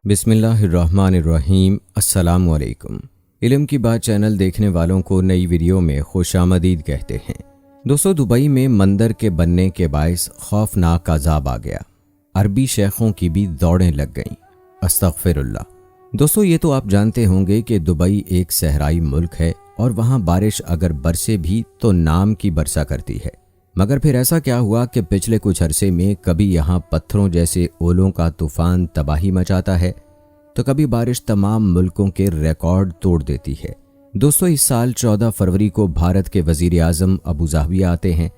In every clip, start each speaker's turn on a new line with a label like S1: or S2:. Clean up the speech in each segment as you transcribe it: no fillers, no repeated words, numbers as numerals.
S1: बिस्मिल्लाहिर्रहमानिर्रहीम। अस्सलामुअलैकुम। इल्म की बात चैनल देखने वालों को नई वीडियो में खुशामदीद कहते हैं। दोस्तों, दुबई में मंदिर के बनने के बायस खौफनाक अजाब आ गया। अरबी शेखों की भी दौड़ें लग गईं। अस्तगफिरुल्लाह। दोस्तों, ये तो आप जानते होंगे कि दुबई एक सहराई मुल्क है और वहाँ बारिश अगर बरसे भी तो नाम की बरसा करती है। मगर फिर ऐसा क्या हुआ कि पिछले कुछ अरसे में कभी यहाँ पत्थरों जैसे ओलों का तूफान तबाही मचाता है तो कभी बारिश तमाम मुल्कों के रिकॉर्ड तोड़ देती है। दोस्तों, इस साल 14 फरवरी को भारत के वजीर आज़म अबूधाबी आते हैं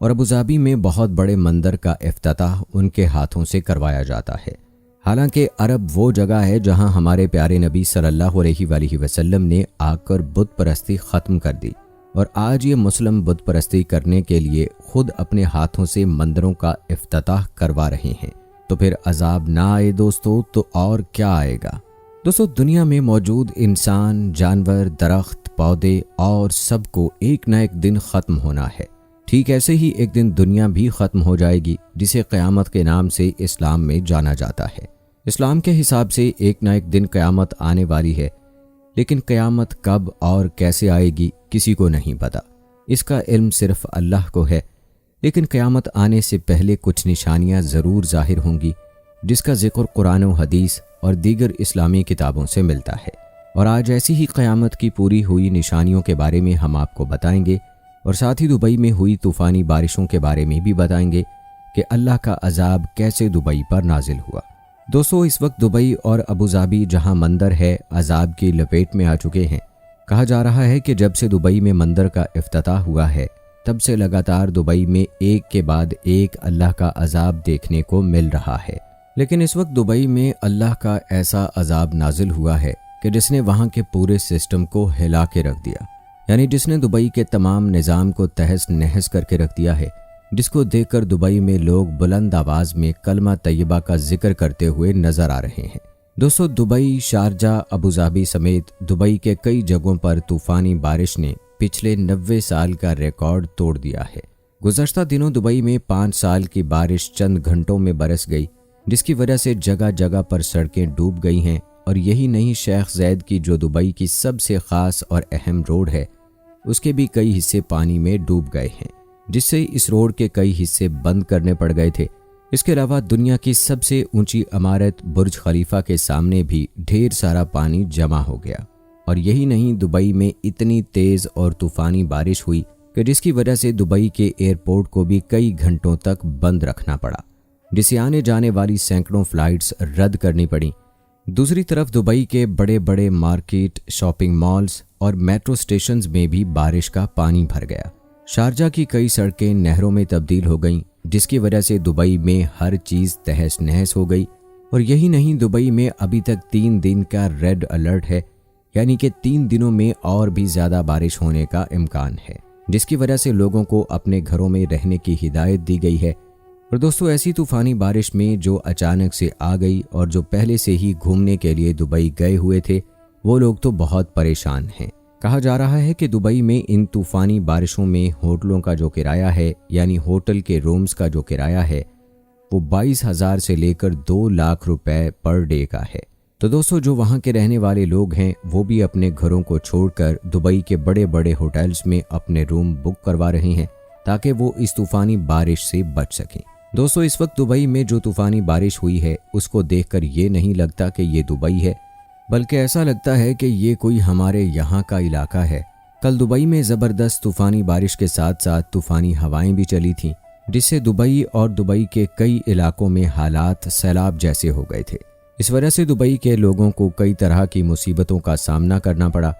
S1: और अबूधाबी में बहुत बड़े मंदिर का इफ्तिताह उनके हाथों से करवाया जाता है। हालांकि अरब वो जगह है जहां हमारे प्यारे नबी सल्लल्लाहु अलैहि वसल्लम ने आकर बुत परस्ती ख़त्म कर दी और आज ये मुस्लिम बुत परस्ती करने के लिए खुद अपने हाथों से मंदिरों का इफ्तिताह करवा रहे हैं। तो फिर अजाब ना आए दोस्तों तो और क्या आएगा। दोस्तों, दुनिया में मौजूद इंसान, जानवर, दरख्त, पौधे और सबको एक न एक दिन ख़त्म होना है। ठीक ऐसे ही एक दिन दुनिया भी ख़त्म हो जाएगी, जिसे क़यामत के नाम से इस्लाम में जाना जाता है। इस्लाम के हिसाब से एक न एक दिन क़यामत आने वाली है, लेकिन क़यामत कब और कैसे आएगी किसी को नहीं पता। इसका इल्म सिर्फ अल्लाह को है। लेकिन क़यामत आने से पहले कुछ निशानियां ज़रूर ज़ाहिर होंगी, जिसका जिक्र कुरान व हदीस और दीगर इस्लामी किताबों से मिलता है। और आज ऐसी ही क़यामत की पूरी हुई निशानियों के बारे में हम आपको बताएंगे और साथ ही दुबई में हुई तूफ़ानी बारिशों के बारे में भी बताएंगे कि अल्लाह का अजाब कैसे दुबई पर नाजिल हुआ। दोस्तों, इस वक्त दुबई और अबूधाबी जहां मंदिर है अजाब की लपेट में आ चुके हैं। कहा जा रहा है कि जब से दुबई में मंदिर का इफ्तिताह हुआ है तब से लगातार दुबई में एक के बाद एक अल्लाह का अजाब देखने को मिल रहा है। लेकिन इस वक्त दुबई में अल्लाह का ऐसा अजाब नाजिल हुआ है कि जिसने वहां के पूरे सिस्टम को हिला के रख दिया, यानी जिसने दुबई के तमाम निज़ाम को तहस नहस करके रख दिया है, जिसको देखकर दुबई में लोग बुलंद आवाज में कलमा तैयबा का जिक्र करते हुए नजर आ रहे हैं। दोस्तों, दुबई, शारजा, अबूधाबी समेत दुबई के कई जगहों पर तूफानी बारिश ने पिछले 90 साल का रिकॉर्ड तोड़ दिया है। गुज़श्ता दिनों दुबई में 5 साल की बारिश चंद घंटों में बरस गई, जिसकी वजह से जगह जगह पर सड़कें डूब गई हैं। और यही नहीं, शेख ज़ैद की जो दुबई की सबसे ख़ास और अहम रोड है, उसके भी कई हिस्से पानी में डूब गए हैं, जिससे इस रोड के कई हिस्से बंद करने पड़ गए थे। इसके अलावा दुनिया की सबसे ऊंची इमारत बुर्ज खलीफा के सामने भी ढेर सारा पानी जमा हो गया। और यही नहीं, दुबई में इतनी तेज़ और तूफ़ानी बारिश हुई कि जिसकी वजह से दुबई के एयरपोर्ट को भी कई घंटों तक बंद रखना पड़ा, जिससे आने जाने वाली सैकड़ों फ़्लाइट्स रद्द करनी पड़ी। दूसरी तरफ दुबई के बड़े बड़े मार्केट, शॉपिंग मॉल्स और मेट्रो स्टेशंस में भी बारिश का पानी भर गया। शारजा की कई सड़कें नहरों में तब्दील हो गईं, जिसकी वजह से दुबई में हर चीज़ तहस नहस हो गई। और यही नहीं, दुबई में अभी तक 3 दिन का रेड अलर्ट है, यानी कि 3 दिनों में और भी ज़्यादा बारिश होने का इम्कान है, जिसकी वजह से लोगों को अपने घरों में रहने की हिदायत दी गई है। और दोस्तों, ऐसी तूफ़ानी बारिश में जो अचानक से आ गई और जो पहले से ही घूमने के लिए दुबई गए हुए थे, वो लोग तो बहुत परेशान हैं। कहा जा रहा है कि दुबई में इन तूफ़ानी बारिशों में होटलों का जो किराया है, यानी होटल के रूम्स का जो किराया है, वो 22,000 से लेकर 2 लाख रुपए पर डे का है। तो दोस्तों, जो वहाँ के रहने वाले लोग हैं वो भी अपने घरों को छोड़कर दुबई के बड़े बड़े होटल्स में अपने रूम बुक करवा रहे हैं ताकि वो इस तूफ़ानी बारिश से बच सकें। दोस्तों, इस वक्त दुबई में जो तूफ़ानी बारिश हुई है उसको देखकर ये नहीं लगता कि ये दुबई है, बल्कि ऐसा लगता है कि ये कोई हमारे यहाँ का इलाका है। कल दुबई में ज़बरदस्त तूफ़ानी बारिश के साथ साथ तूफ़ानी हवाएं भी चली थीं, जिससे दुबई और दुबई के कई इलाकों में हालात सैलाब जैसे हो गए थे। इस वजह से दुबई के लोगों को कई तरह की मुसीबतों का सामना करना पड़ा,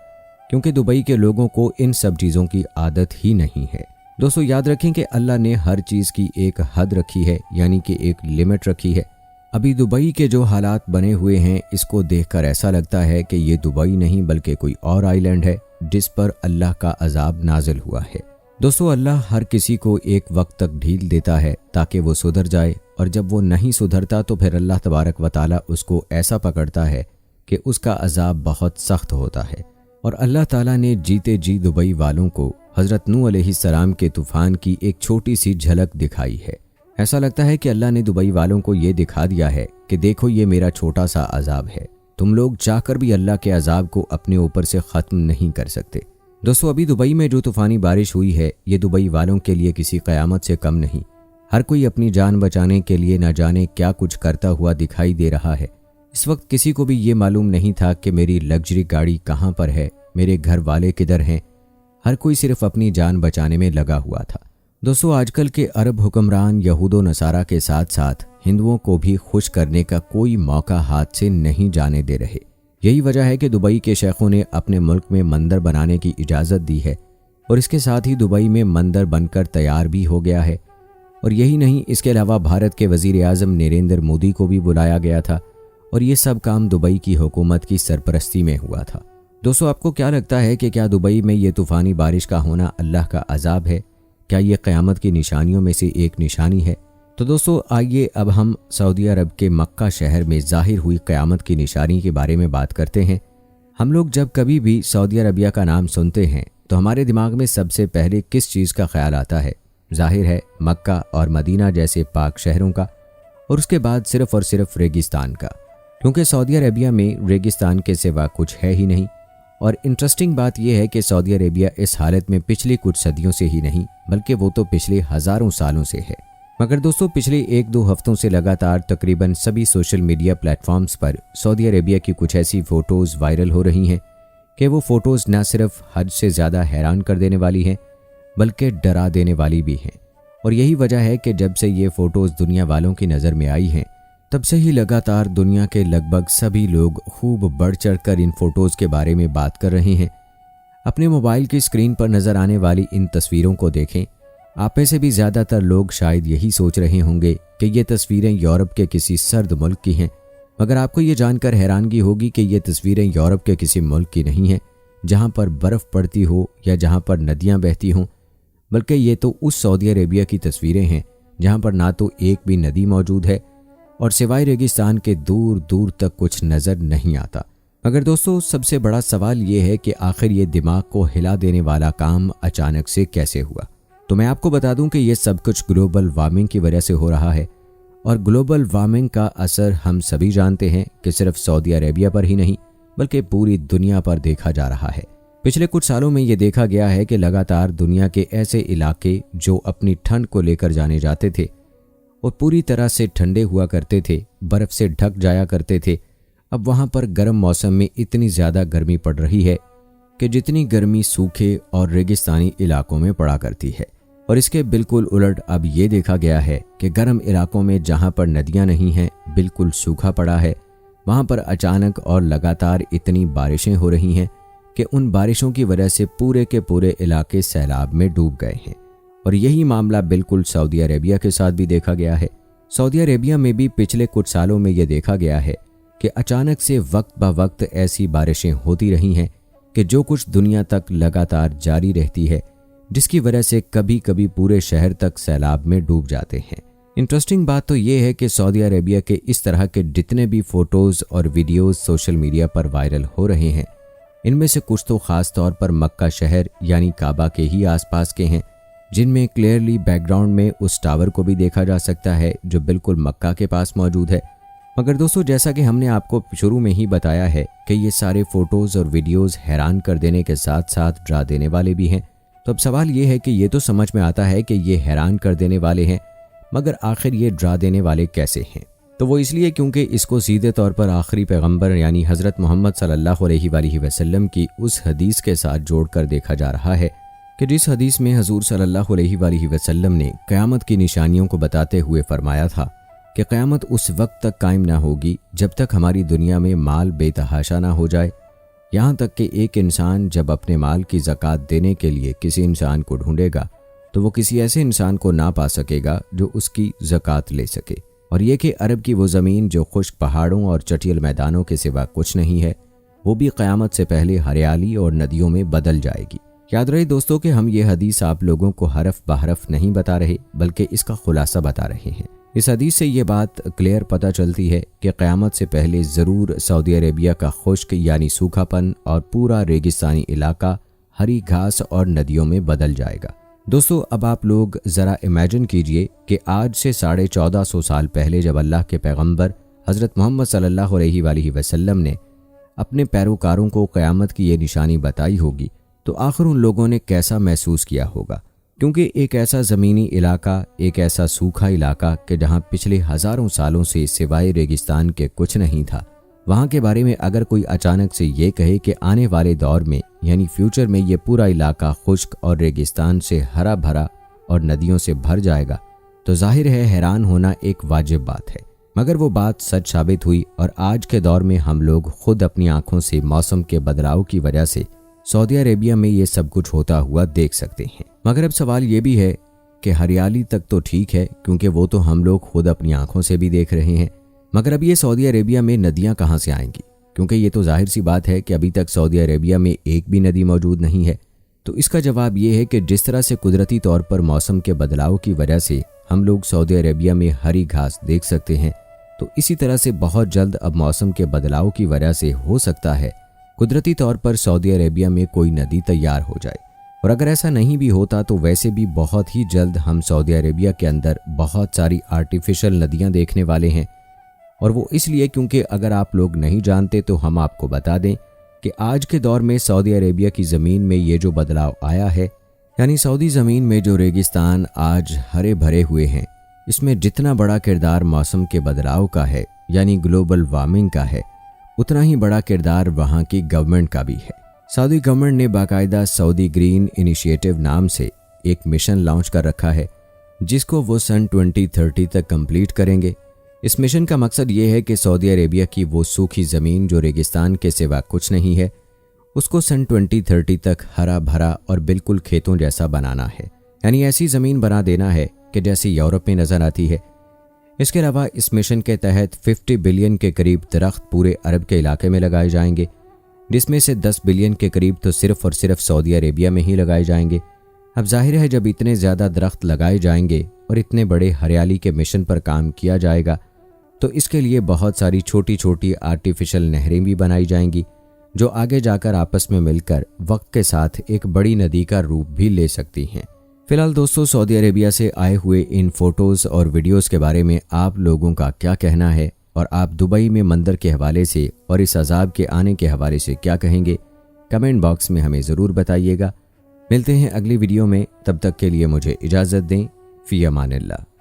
S1: क्योंकि दुबई के लोगों को इन सब चीज़ों की आदत ही नहीं है। दोस्तों, याद रखें कि अल्लाह ने हर चीज़ की एक हद रखी है, यानी कि एक लिमिट रखी है। अभी दुबई के जो हालात बने हुए हैं, इसको देखकर ऐसा लगता है कि ये दुबई नहीं बल्कि कोई और आइलैंड है जिस पर अल्लाह का अजाब नाजिल हुआ है। दोस्तों, अल्लाह हर किसी को एक वक्त तक ढील देता है ताकि वो सुधर जाए, और जब वो नहीं सुधरता तो फिर अल्लाह तबारक व ताला उसको ऐसा पकड़ता है कि उसका अजाब बहुत सख्त होता है। और अल्लाह ताला ने जीते जी दुबई वालों को हज़रत नूह अलैहिस्सलाम के तूफ़ान की एक छोटी सी झलक दिखाई है। ऐसा लगता है कि अल्लाह ने दुबई वालों को ये दिखा दिया है कि देखो ये मेरा छोटा सा अजाब है, तुम लोग चाहकर भी अल्लाह के अजाब को अपने ऊपर से ख़त्म नहीं कर सकते। दोस्तों, अभी दुबई में जो तूफ़ानी बारिश हुई है ये दुबई वालों के लिए किसी क़यामत से कम नहीं। हर कोई अपनी जान बचाने के लिए न जाने क्या कुछ करता हुआ दिखाई दे रहा है। इस वक्त किसी को भी ये मालूम नहीं था कि मेरी लग्जरी गाड़ी कहाँ पर है, मेरे घर वाले किधर हैं। हर कोई सिर्फ अपनी जान बचाने में लगा हुआ था। दोस्तों, आजकल के अरब हुक्मरान यहूदो नसारा के साथ साथ हिंदुओं को भी खुश करने का कोई मौका हाथ से नहीं जाने दे रहे। यही वजह है कि दुबई के शेखों ने अपने मुल्क में मंदिर बनाने की इजाज़त दी है और इसके साथ ही दुबई में मंदिर बनकर तैयार भी हो गया है। और यही नहीं, इसके अलावा भारत के वज़ीर आज़म नरेंद्र मोदी को भी बुलाया गया था और ये सब काम दुबई की हुकूमत की सरपरस्ती में हुआ था। दोस्तों, आपको क्या लगता है कि क्या दुबई में ये तूफ़ानी बारिश का होना अल्लाह का अजाब है? क्या ये क़यामत की निशानियों में से एक निशानी है? तो दोस्तों, आइए अब हम सऊदी अरब के मक्का शहर में ज़ाहिर हुई क़यामत की निशानी के बारे में बात करते हैं। हम लोग जब कभी भी सऊदी अरबिया का नाम सुनते हैं तो हमारे दिमाग में सबसे पहले किस चीज़ का ख्याल आता है? जाहिर है मक्का और मदीना जैसे पाक शहरों का, और उसके बाद सिर्फ़ और सिर्फ रेगिस्तान का, क्योंकि सऊदी अरबिया में रेगिस्तान के सिवा कुछ है ही नहीं। और इंटरेस्टिंग बात यह है कि सऊदी अरेबिया इस हालत में पिछली कुछ सदियों से ही नहीं बल्कि वो तो पिछले हज़ारों सालों से है। मगर दोस्तों, पिछले 1-2 हफ्तों से लगातार तकरीबन सभी सोशल मीडिया प्लेटफॉर्म्स पर सऊदी अरेबिया की कुछ ऐसी फ़ोटोज़ वायरल हो रही हैं कि वो फ़ोटोज़ न सिर्फ हद से ज़्यादा हैरान कर देने वाली हैं बल्कि डरा देने वाली भी हैं। और यही वजह है कि जब से ये फ़ोटोज़ दुनिया वालों की नज़र में आई हैं तब से ही लगातार दुनिया के लगभग सभी लोग खूब बढ़ चढ़ कर इन फ़ोटोज़ के बारे में बात कर रहे हैं। अपने मोबाइल की स्क्रीन पर नज़र आने वाली इन तस्वीरों को देखें। आप में से भी ज़्यादातर लोग शायद यही सोच रहे होंगे कि ये तस्वीरें यूरोप के किसी सर्द मुल्क की हैं, मगर आपको ये जानकर हैरानगी होगी कि ये तस्वीरें यूरोप के किसी मुल्क की नहीं हैं जहाँ पर बर्फ़ पड़ती हो या जहाँ पर नदियाँ बहती हों, बल्कि ये तो उस सऊदी अरेबिया की तस्वीरें हैं जहाँ पर ना तो एक भी नदी मौजूद है और सिवाय रेगिस्तान के दूर दूर तक कुछ नज़र नहीं आता। मगर दोस्तों, सबसे बड़ा सवाल ये है कि आखिर ये दिमाग को हिला देने वाला काम अचानक से कैसे हुआ। तो मैं आपको बता दूं कि ये सब कुछ ग्लोबल वार्मिंग की वजह से हो रहा है। और ग्लोबल वार्मिंग का असर हम सभी जानते हैं कि सिर्फ सऊदी अरेबिया पर ही नहीं बल्कि पूरी दुनिया पर देखा जा रहा है। पिछले कुछ सालों में ये देखा गया है कि लगातार दुनिया के ऐसे इलाके जो अपनी ठंड को लेकर जाने जाते थे और पूरी तरह से ठंडे हुआ करते थे, बर्फ़ से ढक जाया करते थे, अब वहाँ पर गर्म मौसम में इतनी ज़्यादा गर्मी पड़ रही है कि जितनी गर्मी सूखे और रेगिस्तानी इलाकों में पड़ा करती है। और इसके बिल्कुल उलट अब ये देखा गया है कि गर्म इलाकों में जहाँ पर नदियाँ नहीं हैं, बिल्कुल सूखा पड़ा है, वहाँ पर अचानक और लगातार इतनी बारिशें हो रही हैं कि उन बारिशों की वजह से पूरे के पूरे इलाके सैलाब में डूब गए हैं। और यही मामला बिल्कुल सऊदी अरेबिया के साथ भी देखा गया है। सऊदी अरेबिया में भी पिछले कुछ सालों में यह देखा गया है कि अचानक से वक्त ब वक्त ऐसी बारिशें होती रही हैं कि जो कुछ दुनिया तक लगातार जारी रहती है, जिसकी वजह से कभी कभी पूरे शहर तक सैलाब में डूब जाते हैं। इंटरेस्टिंग बात तो ये है कि सऊदी अरेबिया के इस तरह के जितने भी फ़ोटोज़ और वीडियोज़ सोशल मीडिया पर वायरल हो रहे हैं, इनमें से कुछ तो ख़ास तौर पर मक्का शहर यानी काबा के ही आसपास के हैं, जिनमें क्लियरली बैकग्राउंड में उस टावर को भी देखा जा सकता है जो बिल्कुल मक्का के पास मौजूद है। मगर दोस्तों, जैसा कि हमने आपको शुरू में ही बताया है कि ये सारे फ़ोटोज़ और वीडियोज़ हैरान कर देने के साथ साथ डरा देने वाले भी हैं। तो अब सवाल ये है कि ये तो समझ में आता है कि ये हैरान कर देने वाले हैं, मगर आखिर ये डरा देने वाले कैसे हैं? तो वो इसलिए क्योंकि इसको सीधे तौर पर आखिरी पैगंबर यानी हज़रत मोहम्मद सल्लल्लाहु अलैहि वसल्लम की उस हदीस के साथ जोड़कर देखा जा रहा है कि जिस हदीस में हजूर सल्लल्लाहु अलैहि वसल्लम ने क़यामत की निशानियों को बताते हुए फरमाया था कि क़यामत उस वक्त तक कायम ना होगी जब तक हमारी दुनिया में माल बेतहाशा ना हो जाए, यहाँ तक कि एक इंसान जब अपने माल की ज़कात देने के लिए किसी इंसान को ढूंढेगा तो वो किसी ऐसे इंसान को ना पा सकेगा जो उसकी ज़कात ले सके। और ये कि अरब की वो ज़मीन जो खुश्क पहाड़ों और चटियल मैदानों के सिवा कुछ नहीं है, वो भी क़यामत से पहले हरियाली और नदियों में बदल जाएगी। याद रहे दोस्तों कि हम ये हदीस आप लोगों को हरफ बहरफ नहीं बता रहे बल्कि इसका खुलासा बता रहे हैं। इस हदीस से ये बात क्लियर पता चलती है कि क़यामत से पहले ज़रूर सऊदी अरेबिया का खुश्क यानी सूखापन और पूरा रेगिस्तानी इलाका हरी घास और नदियों में बदल जाएगा। दोस्तों, अब आप लोग ज़रा इमेजिन कीजिए कि आज से 1450 साल पहले जब अल्लाह के पैगंबर हज़रत मोहम्मद सल्लल्लाहु अलैहि वसल्लम ने अपने पैरोकारों को क़यामत की ये निशानी बताई होगी, तो आखिर उन लोगों ने कैसा महसूस किया होगा। क्योंकि एक ऐसा ज़मीनी इलाका, एक ऐसा सूखा इलाका कि जहाँ पिछले हज़ारों सालों से सिवाय रेगिस्तान के कुछ नहीं था, वहाँ के बारे में अगर कोई अचानक से ये कहे कि आने वाले दौर में यानी फ्यूचर में ये पूरा इलाका खुश्क और रेगिस्तान से हरा भरा और नदियों से भर जाएगा, तो जाहिर है हैरान होना एक वाजिब बात है। मगर वो बात सच साबित हुई और आज के दौर में हम लोग खुद अपनी आंखों से मौसम के बदलाव की वजह से सऊदी अरेबिया में ये सब कुछ होता हुआ देख सकते हैं। मगर अब सवाल ये भी है कि हरियाली तक तो ठीक है, क्योंकि वो तो हम लोग खुद अपनी आंखों से भी देख रहे हैं, मगर अब ये सऊदी अरेबिया में नदियां कहाँ से आएंगी? क्योंकि ये तो जाहिर सी बात है कि अभी तक सऊदी अरेबिया में एक भी नदी मौजूद नहीं है। तो इसका जवाब ये है कि जिस तरह से कुदरती तौर पर मौसम के बदलाव की वजह से हम लोग सऊदी अरेबिया में हरी घास देख सकते हैं, तो इसी तरह से बहुत जल्द अब मौसम के बदलाव की वजह से हो सकता है कुदरती तौर पर सऊदी अरेबिया में कोई नदी तैयार हो जाए। और अगर ऐसा नहीं भी होता तो वैसे भी बहुत ही जल्द हम सऊदी अरेबिया के अंदर बहुत सारी आर्टिफिशियल नदियां देखने वाले हैं। और वो इसलिए क्योंकि अगर आप लोग नहीं जानते तो हम आपको बता दें कि आज के दौर में सऊदी अरेबिया की ज़मीन में ये जो बदलाव आया है, यानी सऊदी ज़मीन में जो रेगिस्तान आज हरे भरे हुए हैं, इसमें जितना बड़ा किरदार मौसम के बदलाव का है यानी ग्लोबल वार्मिंग का है, उतना ही बड़ा किरदार वहाँ की गवर्नमेंट का भी है। सऊदी गवर्नमेंट ने बाकायदा सऊदी ग्रीन इनिशिएटिव नाम से एक मिशन लॉन्च कर रखा है, जिसको वो सन 2030 तक कंप्लीट करेंगे। इस मिशन का मकसद ये है कि सऊदी अरेबिया की वो सूखी ज़मीन जो रेगिस्तान के सिवा कुछ नहीं है, उसको सन 2030 तक हरा भरा और बिल्कुल खेतों जैसा बनाना है, यानी ऐसी ज़मीन बना देना है कि जैसे यूरोप में नज़र आती है। इसके अलावा इस मिशन के तहत 50 बिलियन के करीब दरख्त पूरे अरब के इलाके में लगाए जाएंगे, जिसमें से 10 बिलियन के करीब तो सिर्फ और सिर्फ सऊदी अरेबिया में ही लगाए जाएंगे। अब जाहिर है जब इतने ज़्यादा दरख्त लगाए जाएंगे और इतने बड़े हरियाली के मिशन पर काम किया जाएगा, तो इसके लिए बहुत सारी छोटी छोटी आर्टिफिशियल नहरें भी बनाई जाएंगी, जो आगे जाकर आपस में मिलकर वक्त के साथ एक बड़ी नदी का रूप भी ले सकती हैं। फिलहाल दोस्तों, सऊदी अरेबिया से आए हुए इन फोटोज़ और वीडियोज़ के बारे में आप लोगों का क्या कहना है, और आप दुबई में मंदिर के हवाले से और इस अजाब के आने के हवाले से क्या कहेंगे? कमेंट बॉक्स में हमें ज़रूर बताइएगा। मिलते हैं अगली वीडियो में, तब तक के लिए मुझे इजाज़त दें। फ़ी अमानिल्लाह।